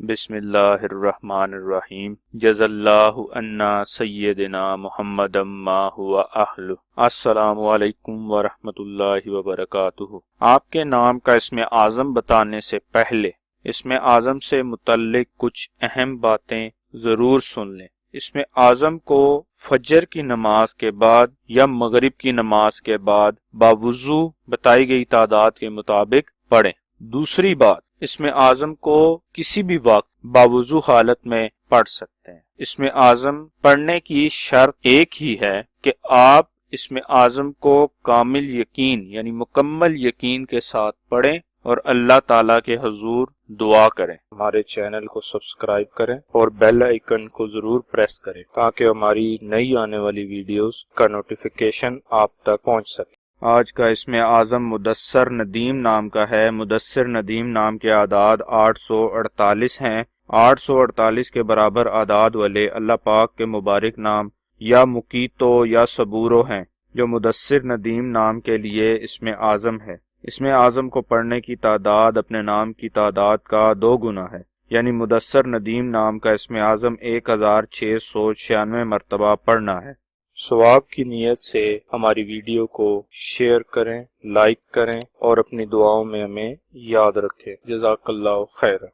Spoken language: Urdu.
بسم اللہ الرحمن الرحیم جزا اللہ عنا سیدنا محمد ما ہوا اہل۔ السلام علیکم ورحمۃ اللہ وبرکاتہ۔ آپ کے نام کا اسم اعظم بتانے سے پہلے اسم اعظم سے متعلق کچھ اہم باتیں ضرور سن لیں۔ اسم اعظم کو فجر کی نماز کے بعد یا مغرب کی نماز کے بعد باوضو بتائی گئی تعداد کے مطابق پڑھیں۔ دوسری بات، اسم اعظم کو کسی بھی وقت باوضو حالت میں پڑھ سکتے ہیں۔ اسم اعظم پڑھنے کی شرط ایک ہی ہے کہ آپ اسم اعظم کو کامل یقین یعنی مکمل یقین کے ساتھ پڑھیں اور اللہ تعالیٰ کے حضور دعا کریں۔ ہمارے چینل کو سبسکرائب کریں اور بیل آئیکن کو ضرور پریس کریں تاکہ ہماری نئی آنے والی ویڈیوز کا نوٹیفیکیشن آپ تک پہنچ سکے۔ آج کا اسم اعظم مدثر ندیم نام کا ہے۔ مدثر ندیم نام کے اعداد 848 ہیں۔ 848 کے برابر اعداد والے اللہ پاک کے مبارک نام یا مقیتو یا صبورو ہیں جو مدثر ندیم نام کے لیے اسم اعظم ہے۔ اسم اعظم کو پڑھنے کی تعداد اپنے نام کی تعداد کا 2 گنا ہے، یعنی مدثر ندیم نام کا اسم اعظم 1696 مرتبہ پڑھنا ہے۔ ثواب کی نیت سے ہماری ویڈیو کو شیئر کریں، لائک کریں اور اپنی دعاؤں میں ہمیں یاد رکھیں۔ جزاک اللہ خیر۔